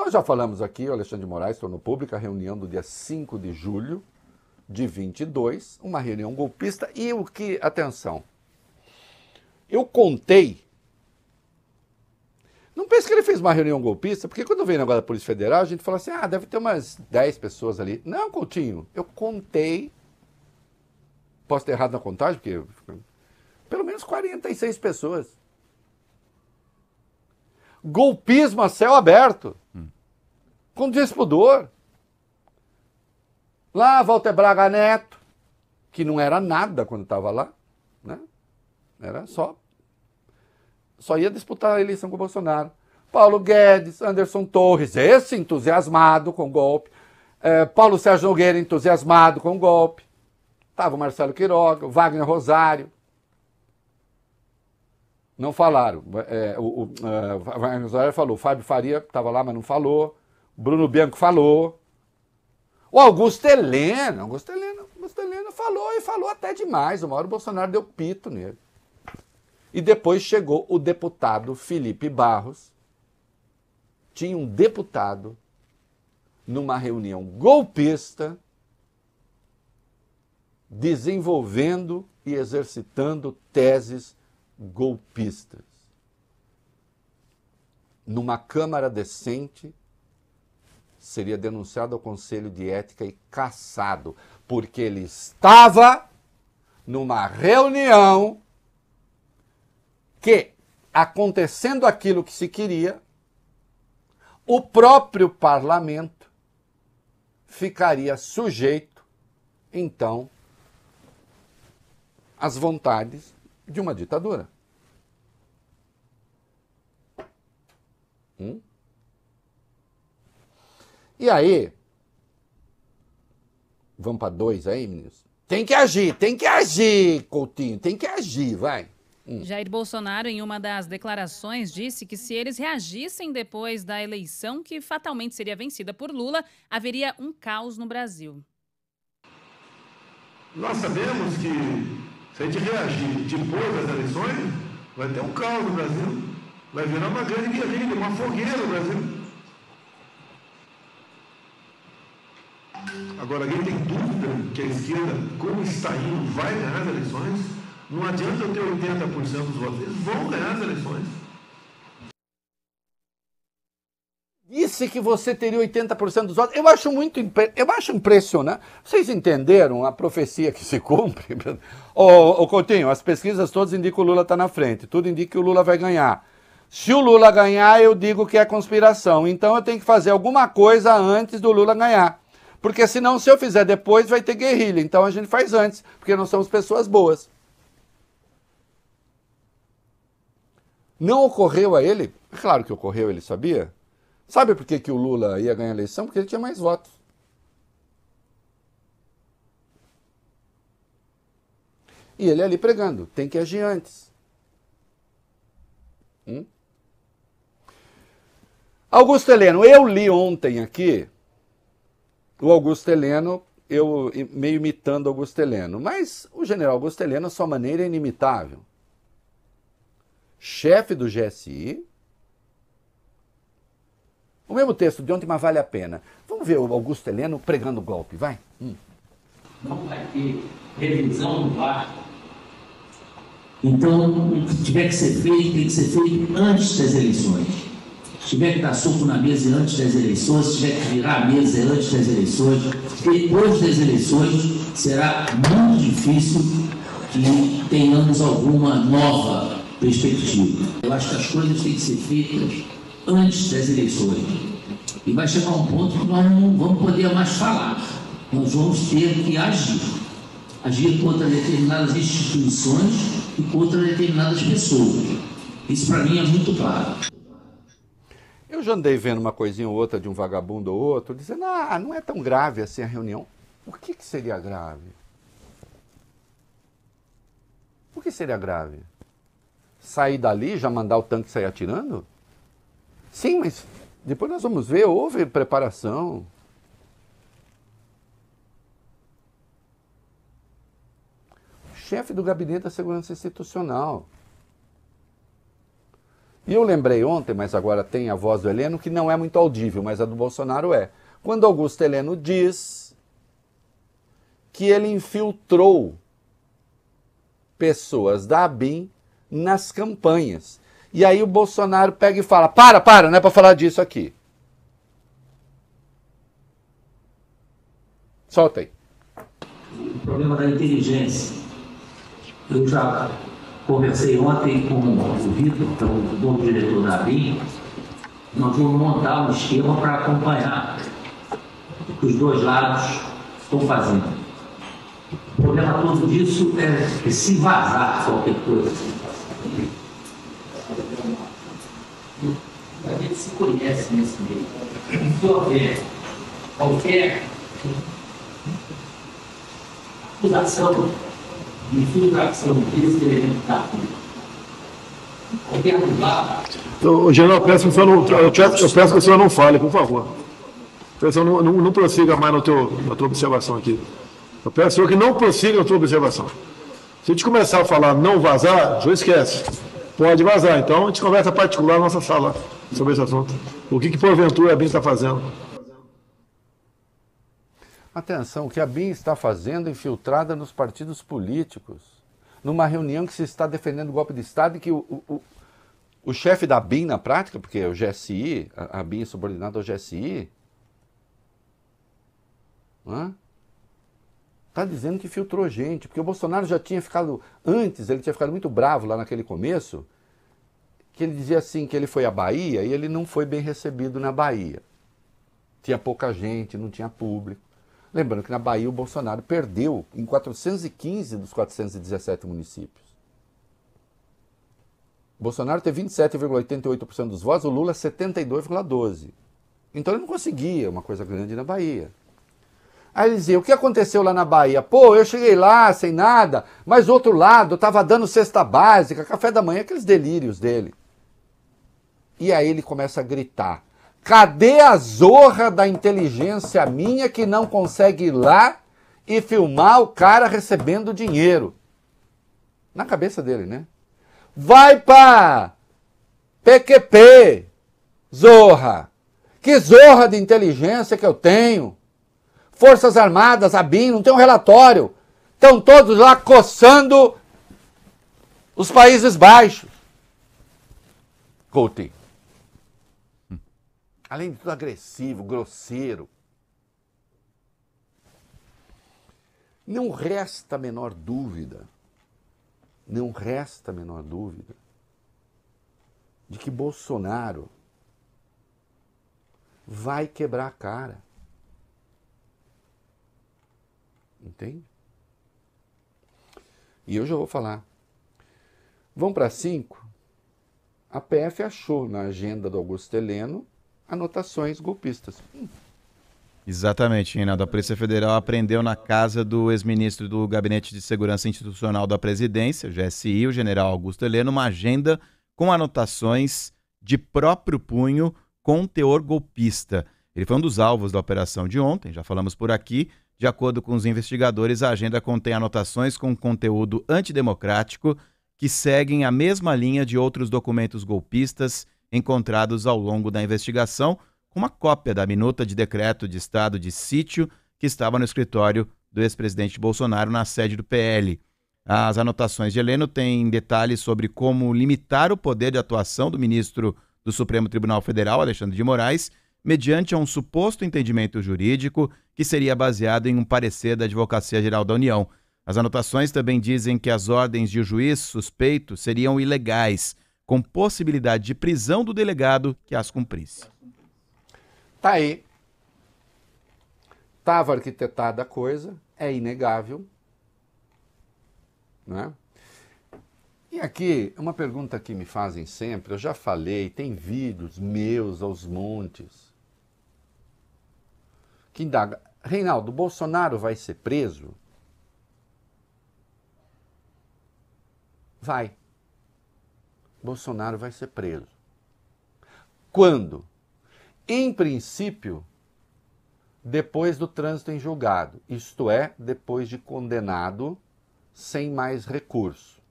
Nós já falamos aqui, o Alexandre de Moraes tornou pública a reunião do dia 5 de julho de 22, uma reunião golpista, e o que, atenção, eu contei, não pense que ele fez uma reunião golpista, porque quando veio o negócio da Polícia Federal, a gente falou assim, deve ter umas 10 pessoas ali. Não, Coutinho, eu contei, posso ter errado na contagem, porque pelo menos 46 pessoas. Golpismo a céu aberto, com despudor. Lá, Walter Braga Neto, que não era nada quando estava lá, né? Era só ia disputar a eleição com o Bolsonaro. Paulo Guedes, Anderson Torres, esse entusiasmado com o golpe. Paulo Sérgio Nogueira, entusiasmado com o golpe. Estava o Marcelo Quiroga, o Wagner Rosário. Não falaram. O Wagner Rosário falou, o Fábio Faria estava lá, mas não falou. O Bruno Bianco falou. O Augusto Helena falou, e falou até demais. Uma hora o Bolsonaro deu pito nele. E depois chegou o deputado Felipe Barros. Tinha um deputado numa reunião golpista desenvolvendo e exercitando teses golpistas. Numa Câmara decente, seria denunciado ao Conselho de Ética e cassado, porque ele estava numa reunião que, acontecendo aquilo que se queria, o próprio parlamento ficaria sujeito, então, às vontades de uma ditadura. E aí, vamos para 2 aí, meninos? Tem que agir, Coutinho, tem que agir, vai. Jair Bolsonaro, em uma das declarações, disse que se eles reagissem depois da eleição, que fatalmente seria vencida por Lula, haveria um caos no Brasil. Nós sabemos que se a gente reagir depois das eleições, vai ter um caos no Brasil. Vai virar uma grande guerrilha, uma fogueira no Brasil. Agora, alguém tem dúvida que a esquerda, como está indo, vai ganhar as eleições? Não adianta eu ter 80% dos votos, eles vão ganhar as eleições. Disse que você teria 80% dos votos. Eu acho impressionante. Vocês entenderam a profecia que se cumpre? Ô Coutinho, as pesquisas todas indicam que o Lula está na frente. Tudo indica que o Lula vai ganhar. Se o Lula ganhar, eu digo que é conspiração. Então eu tenho que fazer alguma coisa antes do Lula ganhar. Porque senão, se eu fizer depois, vai ter guerrilha. Então a gente faz antes, porque nós somos pessoas boas. Não ocorreu a ele? Claro que ocorreu, ele sabia. Sabe por que o Lula ia ganhar a eleição? Porque ele tinha mais votos. E ele ali pregando, tem que agir antes. Augusto Heleno, eu li ontem aqui o Augusto Heleno, eu meio imitando Augusto Heleno, mas o general Augusto Heleno, a sua maneira é inimitável. Chefe do GSI. O mesmo texto de ontem, mas vale a pena. Vamos ver o Augusto Heleno pregando o golpe, vai. Não vai ter revisão no ar. Então, o que tiver que ser feito, tem que ser feito antes das eleições. Se tiver que dar soco na mesa antes das eleições, se tiver que virar a mesa antes das eleições, depois das eleições, será muito difícil que tenhamos alguma nova perspectiva. Eu acho que as coisas têm que ser feitas antes das eleições. E vai chegar um ponto que nós não vamos poder mais falar. Nós vamos ter que agir. Agir contra determinadas instituições e contra determinadas pessoas. Isso para mim é muito claro. Eu já andei vendo uma coisinha ou outra de um vagabundo ou outro, dizendo, não é tão grave assim a reunião. O que seria grave? O que seria grave? Sair dali e já mandar o tanque sair atirando? Sim, mas depois nós vamos ver, houve preparação. Chefe do Gabinete da Segurança Institucional. E eu lembrei ontem, mas agora tem a voz do Heleno, que não é muito audível, mas a do Bolsonaro é. Quando Augusto Heleno diz que ele infiltrou pessoas da ABIN nas campanhas. E aí o Bolsonaro pega e fala, para, não é para falar disso aqui. Solta aí. O problema da inteligência. Eu já conversei ontem com o Vitor, que é o novo diretor da ABIN. Nós vamos montar um esquema para acompanhar o que os dois lados estão fazendo. O problema todo disso é se vazar qualquer coisa. A gente se conhece nesse meio. Se houver qualquer acusação de infiltração desse elemento da política, qualquer lugar. Então, general, eu peço que o senhor não fale, por favor. Então, não prossiga mais na tua observação aqui. Eu peço ao senhor que não prossiga na tua observação. Se a gente começar a falar não vazar, o senhor esquece. Pode vazar. Então, a gente conversa particular na nossa sala sobre esse assunto. O que porventura a ABIN está fazendo? Atenção, o que a ABIN está fazendo infiltrada nos partidos políticos, numa reunião que se está defendendo o golpe de Estado e que o chefe da ABIN na prática, porque é o GSI, a ABIN é subordinada ao GSI, está dizendo que filtrou gente, porque o Bolsonaro já tinha ficado, antes ele tinha ficado muito bravo lá naquele começo, que ele dizia assim que ele foi à Bahia e ele não foi bem recebido na Bahia. Tinha pouca gente, não tinha público. Lembrando que na Bahia o Bolsonaro perdeu em 415 dos 417 municípios. O Bolsonaro teve 27,88% dos votos, o Lula 72,12%. Então ele não conseguia uma coisa grande na Bahia. Aí ele dizia, o que aconteceu lá na Bahia? Pô, eu cheguei lá sem nada, mas do outro lado estava dando cesta básica, café da manhã, aqueles delírios dele. E aí ele começa a gritar, cadê a zorra da inteligência minha que não consegue ir lá e filmar o cara recebendo dinheiro? Na cabeça dele, né? Vai pra PQP, zorra. Que zorra de inteligência que eu tenho. Forças Armadas, ABIN, não tem um relatório. Estão todos lá coçando os Países Baixos. Coutinho. Além de tudo agressivo, grosseiro. Não resta a menor dúvida, de que Bolsonaro vai quebrar a cara. Entende? E eu já vou falar. Vamos para 5. A PF achou na agenda do Augusto Heleno anotações golpistas. Exatamente, Reinaldo. A Polícia Federal apreendeu na casa do ex-ministro do Gabinete de Segurança Institucional da Presidência, GSI, o general Augusto Heleno, uma agenda com anotações de próprio punho com teor golpista. Ele foi um dos alvos da operação de ontem, já falamos por aqui. De acordo com os investigadores, a agenda contém anotações com conteúdo antidemocrático que seguem a mesma linha de outros documentos golpistas encontrados ao longo da investigação, com uma cópia da minuta de decreto de estado de sítio que estava no escritório do ex-presidente Bolsonaro na sede do PL. As anotações de Heleno têm detalhes sobre como limitar o poder de atuação do ministro do Supremo Tribunal Federal, Alexandre de Moraes, mediante um suposto entendimento jurídico que seria baseado em um parecer da Advocacia Geral da União. As anotações também dizem que as ordens de juiz suspeito seriam ilegais, com possibilidade de prisão do delegado que as cumprisse. Tá aí. Estava arquitetada a coisa, é inegável. Né? E aqui, uma pergunta que me fazem sempre, eu já falei, tem vídeos meus aos montes, que indaga, Reinaldo, Bolsonaro vai ser preso? Vai. Bolsonaro vai ser preso. Quando? Em princípio, depois do trânsito em julgado, isto é, depois de condenado, sem mais recurso.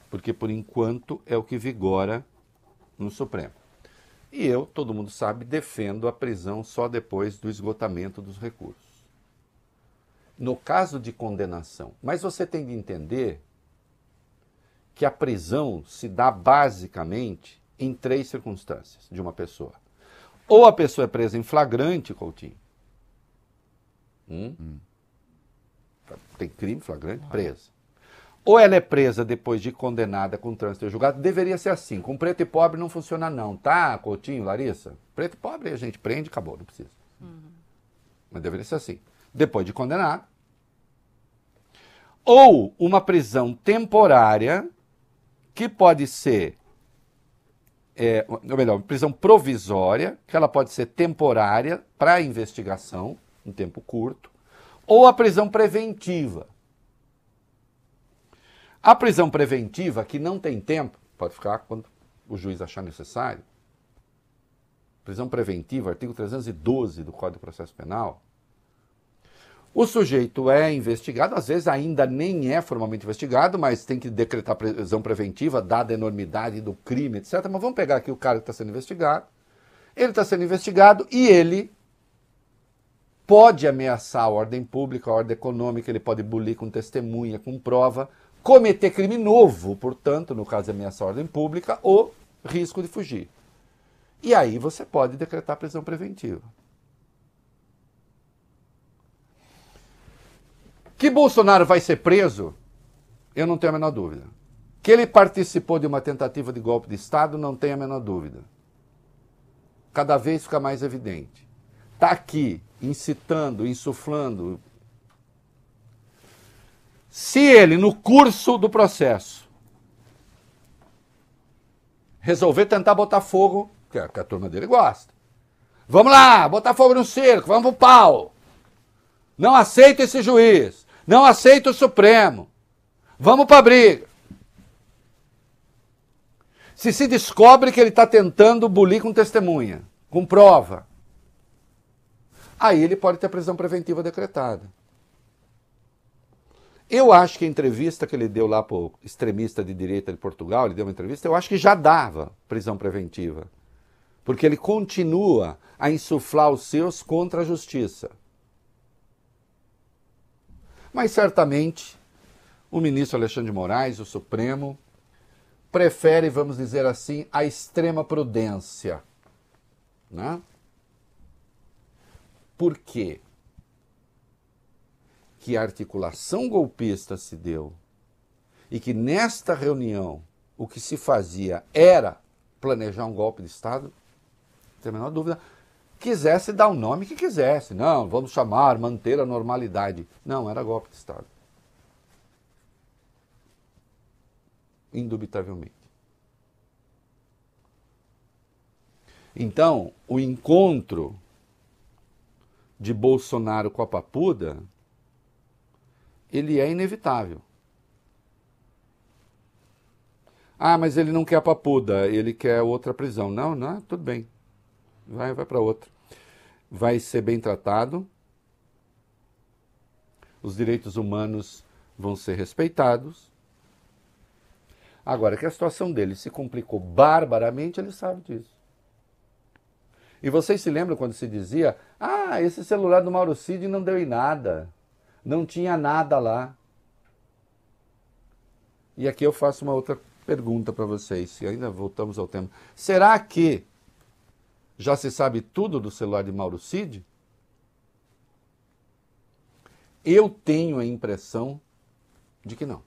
Porque, por enquanto, é o que vigora no Supremo. E eu, todo mundo sabe, defendo a prisão só depois do esgotamento dos recursos. No caso de condenação. Mas você tem de entender que a prisão se dá basicamente em 3 circunstâncias de uma pessoa. Ou a pessoa é presa em flagrante, Coutinho. Tem crime flagrante, presa. Ou ela é presa depois de condenada com trânsito em julgado. Deveria ser assim. Com preto e pobre não funciona não, tá, Coutinho, Larissa? Preto e pobre a gente prende e acabou, não precisa. Mas deveria ser assim. Depois de condenado. Ou uma prisão temporária, que pode ser, ou melhor, prisão provisória, que ela pode ser temporária para investigação, um tempo curto, ou a prisão preventiva. A prisão preventiva, que não tem tempo, pode ficar quando o juiz achar necessário. Prisão preventiva, artigo 312 do Código de Processo Penal. O sujeito é investigado, às vezes ainda nem é formalmente investigado, mas tem que decretar prisão preventiva, dada a enormidade do crime, etc. Mas vamos pegar aqui o cara que está sendo investigado. Ele está sendo investigado e ele pode ameaçar a ordem pública, a ordem econômica, ele pode bulir com testemunha, com prova, cometer crime novo, portanto, no caso de ameaçar a ordem pública, ou risco de fugir. E aí você pode decretar prisão preventiva. Que Bolsonaro vai ser preso, eu não tenho a menor dúvida. Que ele participou de uma tentativa de golpe de Estado, não tenho a menor dúvida. Cada vez fica mais evidente. Está aqui, incitando, insuflando. Se ele, no curso do processo, resolver tentar botar fogo, que a turma dele gosta. Vamos lá, botar fogo no circo, vamos pro pau. Não aceito esse juiz. Não aceito o Supremo. Vamos para a briga. Se descobre que ele está tentando bulir com testemunha, com prova, aí ele pode ter prisão preventiva decretada. Eu acho que a entrevista que ele deu lá para o extremista de direita de Portugal, ele deu uma entrevista, eu acho que já dava prisão preventiva. Porque ele continua a insuflar os seus contra a justiça. Mas certamente o ministro Alexandre de Moraes, o Supremo, prefere, vamos dizer assim, a extrema prudência. Né? Por quê? Que a articulação golpista se deu e que nesta reunião o que se fazia era planejar um golpe de Estado, não tem a menor dúvida, quisesse dar o nome que quisesse. Não, vamos chamar, manter a normalidade. Não, era golpe de Estado. Indubitavelmente. Então, o encontro de Bolsonaro com a Papuda, ele é inevitável. Ah, mas ele não quer a Papuda, ele quer outra prisão. Não, não, tudo bem. Vai para outra. Vai ser bem tratado. Os direitos humanos vão ser respeitados. Agora, que a situação dele se complicou barbaramente, ele sabe disso. E vocês se lembram quando se dizia: ah, esse celular do Mauro Cid não deu em nada. Não tinha nada lá. E aqui eu faço uma outra pergunta para vocês, e ainda voltamos ao tema. Será que já se sabe tudo do celular de Mauro Cid? Eu tenho a impressão de que não.